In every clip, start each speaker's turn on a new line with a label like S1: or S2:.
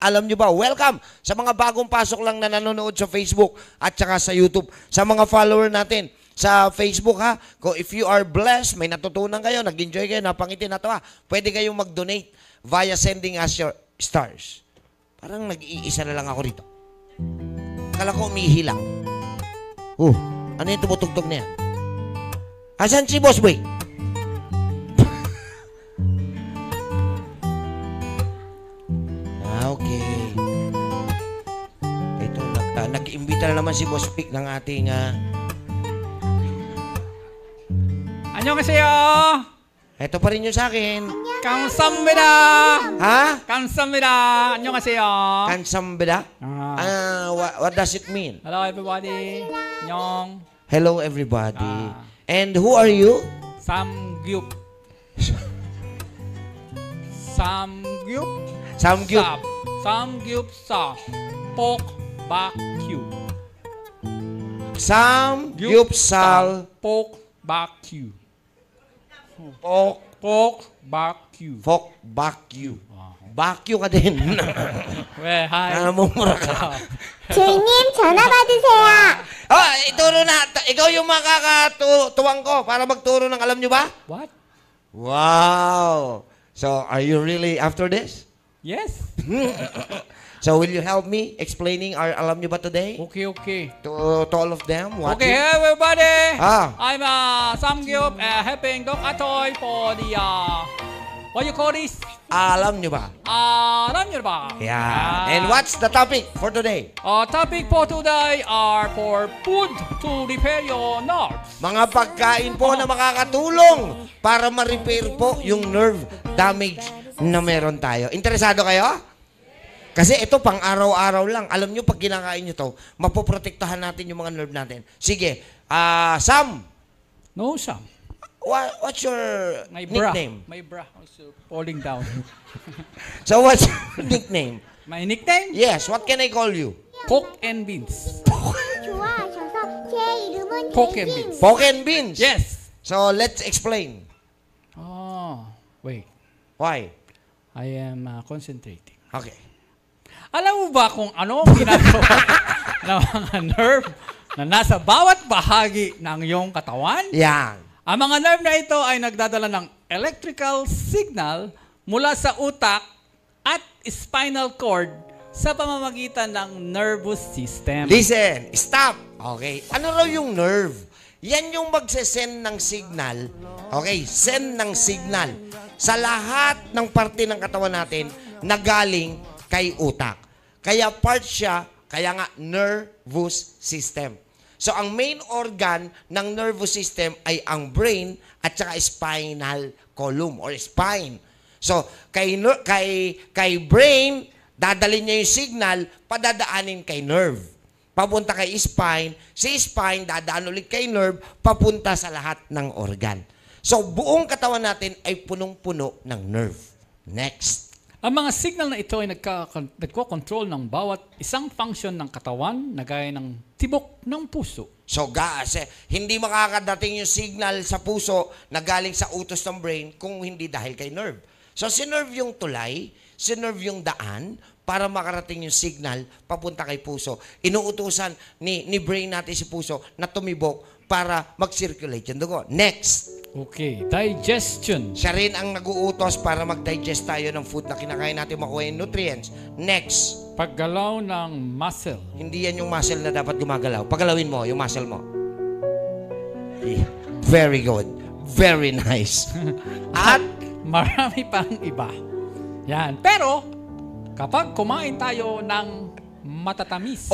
S1: Alam nyo ba, welcome sa mga bagong pasok lang na nanonood sa Facebook at saka sa YouTube. Sa mga follower natin sa Facebook ha, if you are blessed, may natutunan kayo, nag-enjoy kayo, napangiti na tawa, pwede kayong mag-donate via sending us your stars. Parang nag-iisa na lang ako rito. Akala ko umihi lang. Ano yung tumutugtog na yan? Asan si Boss Boy? Okay. Ito, nag-imbita na naman si Boss Pick ng ating...
S2: 안녕하세요.
S1: Ito pa rin yung sa akin.
S2: 감사합니다.
S1: Ha?
S2: 감사합니다. 안녕하세요.
S1: Kansambida? What does it mean?
S2: Hello everybody. 안녕.
S1: Hello everybody. And who are you?
S2: 삼겹. 삼겹.
S1: Samgyup.
S2: 삼겹살. Pork barbecue.
S1: Samgyupsal.
S2: Pork barbecue.
S1: Pork
S2: barbecue.
S1: Pork barbecue. Bakyo ka din.
S2: 왜? 하이.
S1: Namumura ka.
S3: 주인님 전화 받으세요.
S1: Ituro na. Ikaw yung makakatuwang ko para magturo ng alam nyo ba?
S2: What?
S1: Wow. So, are you really after this?
S2: Yes.
S1: So, will you help me explaining our alam nyo ba today?
S2: Okay.
S1: To all of them? What
S2: Okay, everybody.
S1: Ah.
S2: I'm Samgyup helping Doc Atoy for the what you call this?
S1: Alam nyo ba?
S2: Alam nyo ba?
S1: Yeah. And what's the topic for today?
S2: Topic for today are for food to repair your nerves.
S1: Mga pagkain po na makakatulong para ma-repair po yung nerve damage na meron tayo. Interesado kayo? Kasi ito pang araw-araw lang. Alam nyo, pag kinakain nyo to, mapoprotektahan natin yung mga nerve natin. Sige, Sam.
S2: No, Sam.
S1: What's your nickname?
S2: My bra is falling down.
S1: So what's your nickname?
S2: My nickname?
S1: Yes, what can I call you?
S2: Pork and beans.
S3: 좋아하셔서 제 이름은
S2: Pork and beans.
S1: Pork and beans.
S2: Yes.
S1: So let's explain.
S2: Wait.
S1: Why?
S2: I am concentrating.
S1: Okay.
S2: Alam mo ba kung ano ang ginagawa ng mga nerve na nasa bawat bahagi ng iyong katawan?
S1: Yan.
S2: Ang mga nerve na ito ay nagdadala ng electrical signal mula sa utak at spinal cord sa pamamagitan ng nervous system.
S1: Listen, stop. Okay. Ano raw yung nerve? Yan yung magsesend ng signal. Okay, send ng signal sa lahat ng parte ng katawan natin na galing kay utak. Kaya part siya, kaya nga nervous system. So, ang main organ ng nervous system ay ang brain at saka spinal column or spine. So, kay brain, dadalhin niya yung signal, padadaanin kay nerve. Papunta kay spine, si spine, dadaan ulit kay nerve, papunta sa lahat ng organ. So, buong katawan natin ay punong-puno ng nerve. Next.
S2: Ang mga signal na ito ay nagko-control ng bawat isang function ng katawan na gaya ng tibok ng puso.
S1: So, hindi makakadating yung signal sa puso na galing sa utos ng brain kung hindi dahil kay nerve. So, si nerve yung tulay, si nerve yung daan para makarating yung signal papunta kay puso. Inuutusan ni brain natin si puso na tumibok para mag-circulate yung dugo. Next.
S2: Okay, digestion.
S1: Siya rin ang nag-uutos para mag-digest tayo ng food na kinakain natin makuha yung nutrients. Next.
S2: Paggalaw ng muscle.
S1: Hindi yan yung muscle na dapat gumagalaw. Paggalawin mo, yung muscle mo. Very good. Very nice. At
S2: marami pang iba. Yan. Pero, kapag kumain tayo ng matatamis.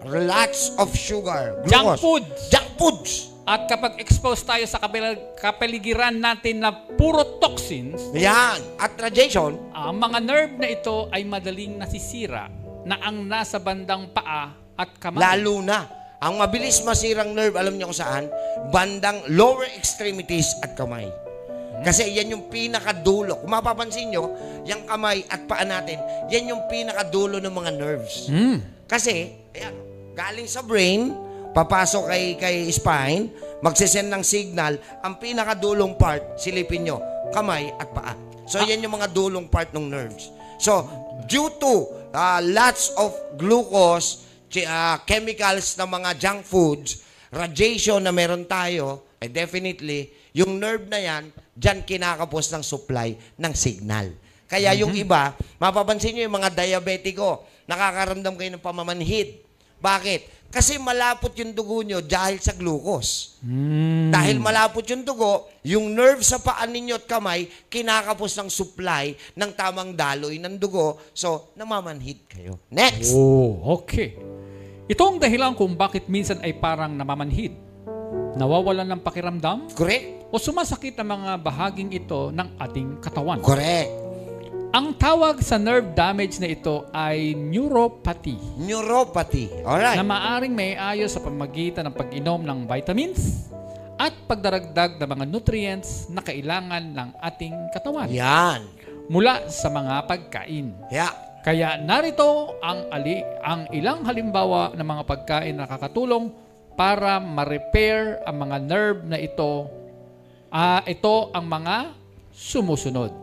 S1: Lots of sugar.
S2: Junk
S1: Glucose.
S2: food.
S1: Junk foods.
S2: At kapag exposed tayo sa kapaligiran natin na puro toxins,
S1: yan. At radiation,
S2: ang mga nerve na ito ay madaling nasisira na ang nasa bandang paa at kamay.
S1: lalo na. Ang mabilis masirang nerve, alam niyo kung saan? Bandang lower extremities at kamay. Kasi yan yung pinakadulo. Kung mapapansin nyo, yung kamay at paa natin, yan yung pinakadulo ng mga nerves. Kasi, ayan, galing sa brain, papasok kay spine, magsisend ng signal, ang pinakadulong part, silipin nyo, kamay at paa. So, yan yung mga dulong part ng nerves. So, due to lots of glucose, chemicals na mga junk foods, radiation na meron tayo, definitely, yung nerve na yan, dyan kinakapos ng supply ng signal. Kaya yung iba, mapapansin nyo yung mga diabetiko, nakakaramdam kayo ng pamamanhid. Bakit? Kasi malapot yung dugo nyo dahil sa glucose. Dahil malapot yung dugo, yung nerve sa paan ninyo at kamay, kinakapos ng supply ng tamang daloy ng dugo. So, namamanhid kayo. Next!
S2: Oh, okay. Ito ang dahilan kung bakit minsan ay parang namamanhid, nawawalan ng pakiramdam,
S1: Correct?
S2: o sumasakit ang mga bahaging ito ng ating katawan.
S1: Correct.
S2: Ang tawag sa nerve damage na ito ay neuropathy,
S1: Neuropathy.
S2: na
S1: Alright.
S2: maaring may ayos sa pamagitan ng pag-inom ng vitamins at pagdaragdag ng mga nutrients na kailangan ng ating katawan
S1: Yan.
S2: mula sa mga pagkain.
S1: Yeah.
S2: Kaya narito ang ilang halimbawa ng mga pagkain na nakakatulong para ma-repair ang mga nerve na ito. Ito ang mga sumusunod.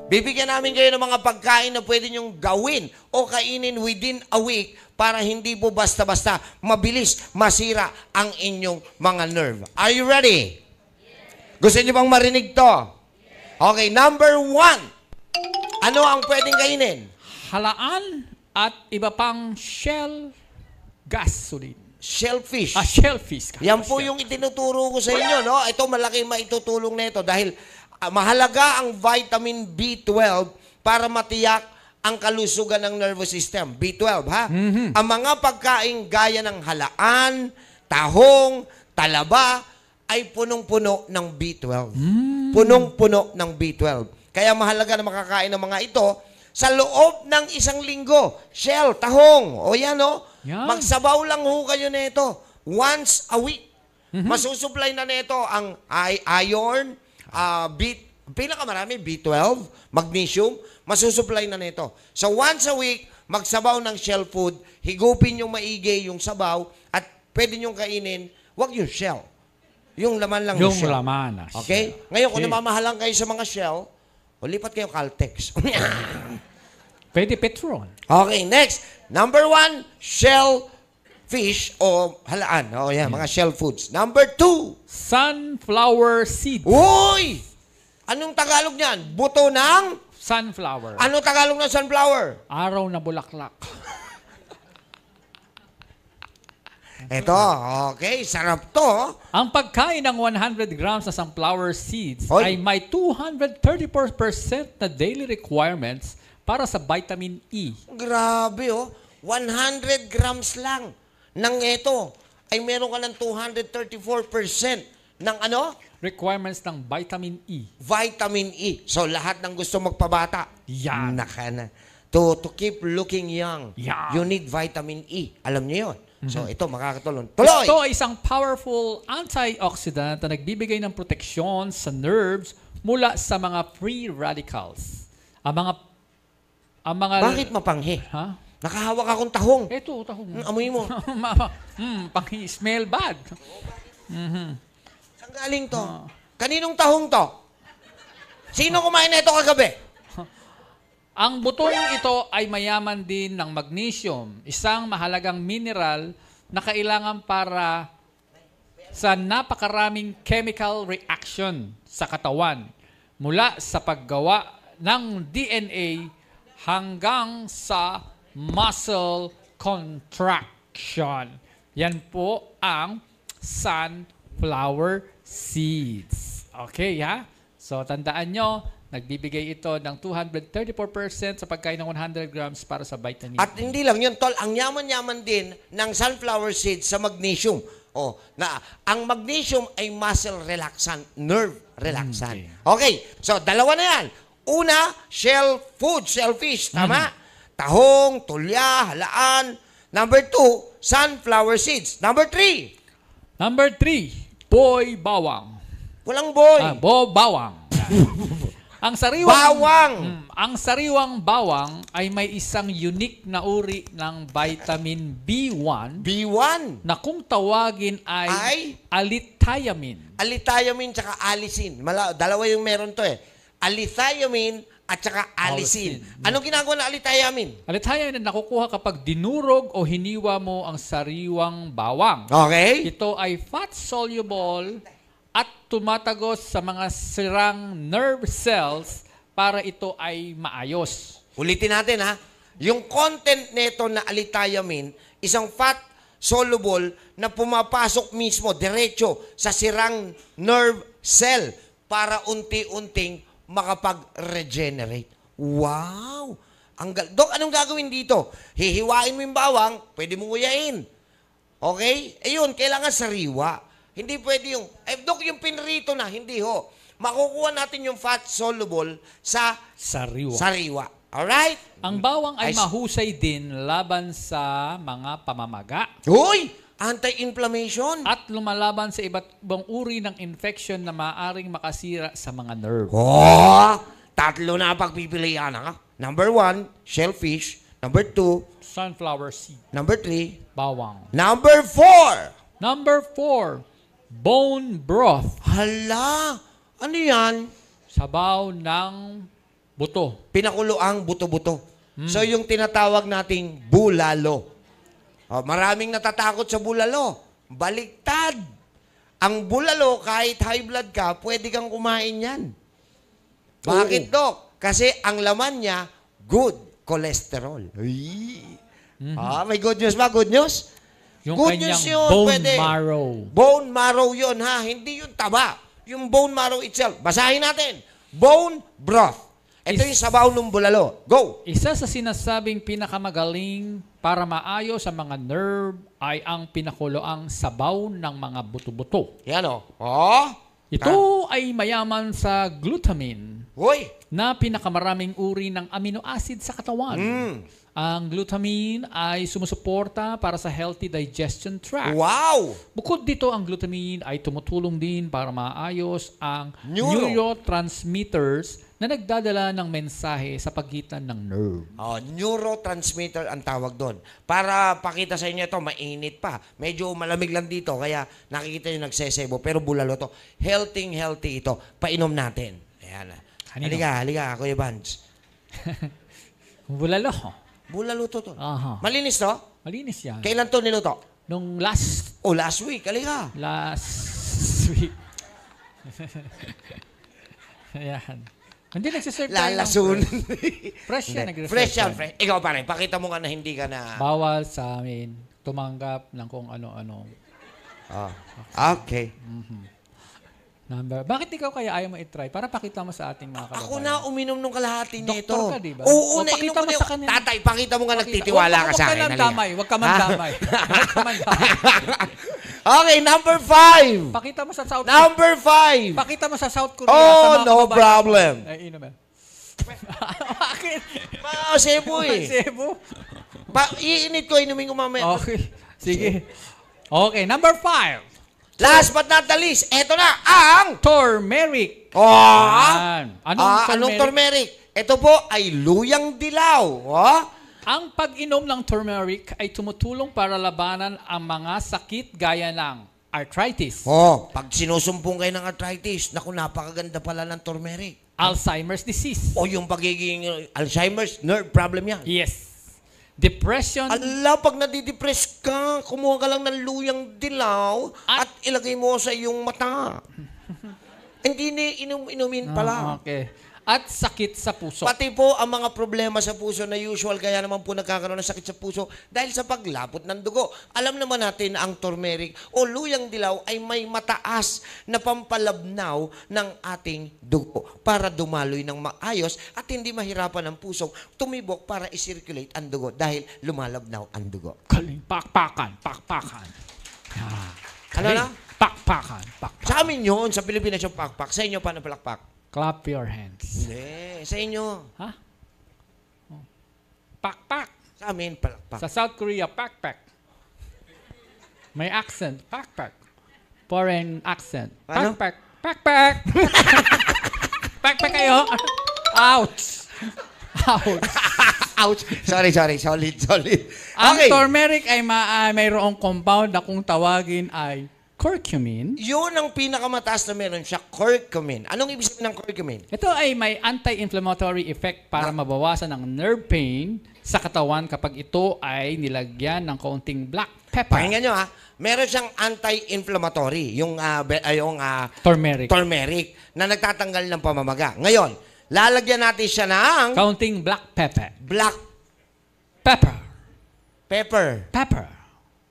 S1: Bibigyan namin kayo ng mga pagkain na pwede nyong gawin o kainin within a week para hindi po basta-basta mabilis masira ang inyong mga nerve. Are you ready? Gusto niyo bang marinig to? Okay, number 1. Ano ang pwedeng kainin?
S2: Halaan at iba pang shell gasoline.
S1: Shellfish.
S2: Shellfish.
S1: Yan po yung itinuturo ko sa inyo, no? Ito malaki maitutulong nito dahil mahalaga ang vitamin B12 para matiyak ang kalusugan ng nervous system. B12, ha? Ang mga pagkain gaya ng halaan, tahong, talaba, ay punong-puno ng B12. Punong-puno ng B12. Kaya mahalaga na makakain ng mga ito sa loob ng isang linggo. Shell, tahong, o yan, no?
S2: Yan.
S1: Magsabaw lang ho kayo nito once a week. Masusupply na nito ang iron, pinakamarami, B12, magnesium, masusupply na nito. So once a week, magsabaw ng shell food, higupin yung maigi yung sabaw, at pwede nyong kainin, wag yung shell. Yung laman lang
S2: Yung
S1: shell.
S2: laman.
S1: Okay? Ngayon, kung
S2: Okay.
S1: namamahalan kayo sa mga shell, lipat kayo Caltex.
S2: Pwede Petron.
S1: Okay, next. Number 1, shellfish o halaan. O yan, mga shell foods. Number 2,
S2: Sunflower seed.
S1: uy! Anong Tagalog niyan? Buto ng?
S2: Sunflower.
S1: Ano Tagalog ng sunflower?
S2: Araw na bulaklak.
S1: Ito, okay, sarap to.
S2: Ang pagkain ng 100 grams na sunflower seeds
S1: Hoy.
S2: ay may 234% na daily requirements para sa vitamin E.
S1: Grabe, 100 grams lang ng ito ay meron ka ng 234% ng ano?
S2: Requirements ng vitamin E.
S1: Vitamin E. So, lahat ng gusto magpabata.
S2: Yan.
S1: Naka na. To keep looking young,
S2: Yan.
S1: you need vitamin E. Alam niyo yun. So, ito, makakatulong. Tuloy!
S2: Ito ay isang powerful antioxidant na nagbibigay ng proteksyon sa nerves mula sa mga free radicals. Ang mga
S1: Bakit mapanghi?
S2: Ha?
S1: Nakahawak akong tahong.
S2: Ito, tahong.
S1: Amoy mo.
S2: Smell bad.
S1: Saan galing to? Kaninong tahong to? Sino kumain na ito kagabi?
S2: Ang butong ito ay mayaman din ng magnesium, isang mahalagang mineral na kailangan para sa napakaraming chemical reaction sa katawan, mula sa paggawa ng DNA hanggang sa muscle contraction. Yan po ang sunflower seeds. Okay, ha? So, tandaan nyo, nagbibigay ito ng 234% sa pagkain ng 100 grams para sa vitamin E.
S1: At hindi lang yun, tol. Ang yaman-yaman din ng sunflower seeds sa magnesium. Ang magnesium ay muscle relaxant, nerve relaxant. Okay. So, dalawa na yan. Una, shellfish. Tama? Tahong, tulya, halaan. Number 2, sunflower seeds. Number 3.
S2: Number 3, boy bawang.
S1: Walang boy.
S2: Bawang. Ang sariwang
S1: Bawang.
S2: Ang sariwang bawang ay may isang unique na uri ng vitamin B1
S1: B1.
S2: na kung tawagin ay alithiamine.
S1: Alithiamine tsaka allicin. Dalawa yung meron to eh. Alithiamine at tsaka allicin. Anong ginagawa ng alithiamine?
S2: Alithiamine na nakukuha kapag dinurog o hiniwa mo ang sariwang bawang.
S1: Okay?
S2: Ito ay fat-soluble at tumatagos sa mga sirang nerve cells para ito ay maayos.
S1: Ulitin natin ha. Yung content nito na alithiamine, isang fat soluble na pumapasok mismo diretso sa sirang nerve cell para unti-unting makapag-regenerate. Wow! Dok, anong gagawin dito? Hihiwain mo yung bawang, pwede mong uyain. Okay? Ayun, kailangan sariwa. Hindi pwede yung, Dok, yung pinrito na, hindi ho. Makukuha natin yung fat soluble sa sariwa. Alright?
S2: Ang bawang ay mahusay din laban sa mga pamamaga.
S1: Uy! Anti-inflammation.
S2: At lumalaban sa iba't ibang uri ng infection na maaring makasira sa mga nerve.
S1: Oh! Tatlo na pagpipilian ha. Number 1, shellfish. Number 2,
S2: Sunflower seed.
S1: number 3,
S2: Bawang.
S1: number 4.
S2: Number 4, bone broth.
S1: Hala! Ano yan?
S2: Sabaw ng buto.
S1: Pinakulo ang buto-buto. So yung tinatawag nating bulalo. Maraming natatakot sa bulalo. Baliktad. Ang bulalo, kahit high blood ka, pwede kang kumain yan. Bakit, Dok? Kasi ang laman niya, good cholesterol. May good news ba? Good news?
S2: Yung
S1: Good
S2: kanyang
S1: news yun,
S2: bone
S1: pwede.
S2: marrow.
S1: Bone marrow yun, ha? Hindi yung taba. Yung bone marrow itself. Basahin natin. Bone broth. Ito yung sabaw ng bulalo. Go!
S2: Isa sa sinasabing pinakamagaling para maayos sa mga nerve ay ang pinakuloang sabaw ng mga buto-buto.
S1: Yan o. Oh.
S2: Ito ay mayaman sa glutamine
S1: Hoy!
S2: na pinakamaraming uri ng amino acid sa katawan. Ang glutamine ay sumusuporta para sa healthy digestion tract.
S1: Wow!
S2: Bukod dito, ang glutamine ay tumutulong din para maayos ang neurotransmitters na nagdadala ng mensahe sa pagitan ng nerve.
S1: Neurotransmitter ang tawag doon. Para pakita sa inyo ito, mainit pa. Medyo malamig lang dito, kaya nakikita nyo nagsesebo. Pero bulalo to. Healthy ito. Painom natin. Ayan. Halika, Kuya Vance.
S2: Bulalo.
S1: Bulalo to.
S2: Aha.
S1: Malinis to?
S2: Malinis yan.
S1: Kailan to niluto?
S2: Nung last
S1: Last week. Halika.
S2: week. Ayan. Hindi nagsiserve tayo ng
S1: Lalasun.
S2: fresh yan. Nag-reserve
S1: Fresh yan,
S2: tayo.
S1: fresh. Ikaw pare, pakita mo nga na hindi ka na...
S2: Bawal sa amin tumanggap ng kung ano-ano.
S1: Okay.
S2: Bakit ikaw kaya ayaw mo i-try? Para pakita mo sa ating mga kababayan.
S1: Ako na uminom nung kalahati nito.
S2: Doktor ka, di ba?
S1: Oo,
S2: O, pakita mo sa kanila.
S1: Tatay, pakita mo nga nagtitiwala ka sa akin.
S2: Huwag ka man damay.
S1: Okay, number 5.
S2: Pakita mo sa South Korea.
S1: Number 5.
S2: Pakita mo sa South Korea.
S1: Oh,
S2: sa mga
S1: no
S2: kababayan.
S1: problem.
S2: Ay, inom. Bakit?
S1: Cebu eh.
S2: Cebu?
S1: Iinit ko, inumin ko mamaya.
S2: Okay. Sige. Okay, number 5.
S1: Last but not the least, eto na, ang...
S2: Turmeric.
S1: Yan.
S2: Anong
S1: turmeric? Ito po ay luyang dilaw.
S2: Ang pag-inom ng turmeric ay tumutulong para labanan ang mga sakit gaya ng arthritis,
S1: Pag sinusumpong kayo ng arthritis, naku, napakaganda pala ng turmeric.
S2: Alzheimer's disease.
S1: Yung pagiging Alzheimer's, nerve problem yan.
S2: Yes. Depression.
S1: Ala, pag nadidepress ka, kumuha ka lang ng luyang dilaw at ilagay mo sa iyong mata. Hindi inumin pala.
S2: Okay. At sakit sa puso.
S1: Pati po ang mga problema sa puso na usual, kaya naman po nagkakaroon ng sakit sa puso dahil sa paglapot ng dugo. Alam naman natin na ang turmeric o luyang dilaw ay may mataas na pampalabnaw ng ating dugo para dumaloy ng maayos at hindi mahirapan ang pusong tumibok para i-circulate ang dugo dahil lumalabnaw ang dugo.
S2: Kaling pakpakan.
S1: Ano na?
S2: Pakpakan.
S1: Sa amin yun, sa Pilipinas yung pakpak. Sa inyo, paano palakpak?
S2: Clap your hands.
S1: Hindi. Sa inyo.
S2: Ha? Pakpak.
S1: Sa amin, palakpak.
S2: Sa South Korea, pakpak. May accent. Pakpak. Foreign accent.
S1: Ano?
S2: Pakpak. Pakpak. Pek kayo. Ouch. Ouch.
S1: Ouch. Sorry. Solid.
S2: Ang
S1: Okay.
S2: turmeric ay mayroong compound na kung tawagin ay curcumin.
S1: Yun ang pinakamataas na meron siya, curcumin. Anong ibig sabihin ng curcumin?
S2: Ito ay may anti-inflammatory effect para mabawasan ang nerve pain sa katawan kapag ito ay nilagyan ng kaunting black pepper.
S1: Pakinggan nyo ha, meron siyang anti-inflammatory, yung
S2: Turmeric.
S1: na nagtatanggal ng pamamaga. Ngayon, lalagyan natin siya ng
S2: Kaunting black pepper.
S1: black
S2: Pepper.
S1: pepper.
S2: Pepper.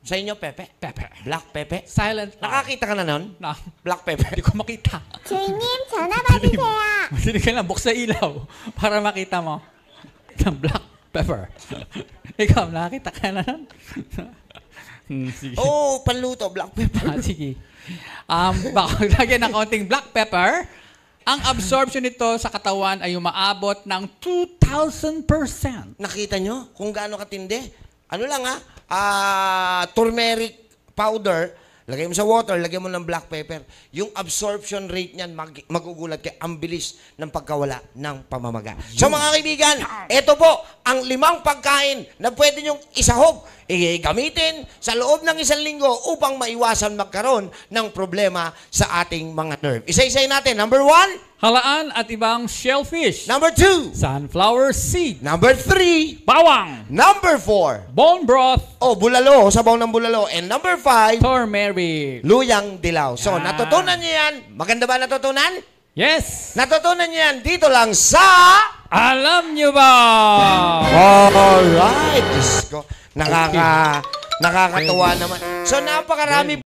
S1: Sa inyo, pepe?
S2: Pepper.
S1: Black pepe?
S2: Silent.
S1: Nakakita ka na nun?
S2: Na.
S1: Black pepper.
S2: Hindi ko makita.
S3: 주인님 전화 받으세요.
S2: Hindi ka lang buksan ilaw para makita mo. Ng black pepper. Ikaw, nakakita ka na nun? Sige.
S1: Oh, panluto, black pepper.
S2: Sige. Baka lagyan ng kaunting black pepper, ang absorption nito sa katawan ay umaabot ng 2,000%.
S1: Nakita nyo kung gaano katindi? Ano lang turmeric powder, lagay mo sa water, lagay mo ng black pepper. Yung absorption rate niyan, magugulat kayo. Ang bilis ng pagkawala ng pamamaga. So mga kaibigan, ito po ang 5 pagkain na pwede nyong isahog, gamitin sa loob ng 1 linggo upang maiwasan magkaroon ng problema sa ating mga nerve. Isa-isay natin. Number 1.
S2: Halaan at ibang shellfish.
S1: Number 2.
S2: Sunflower seed.
S1: Number 3.
S2: Bawang.
S1: Number 4.
S2: Bone broth.
S1: Oh, bulalo. Sabaw ng bulalo. And number 5.
S2: Turmeric.
S1: Luyang dilaw. So,
S2: Yan.
S1: natutunan niyo yan. Maganda ba natutunan?
S2: Yes.
S1: Natutunan niyo yan dito lang sa...
S2: Alam nyo ba?
S1: Alright. Diyos ko. Nakakatuwa naman. So, napakarami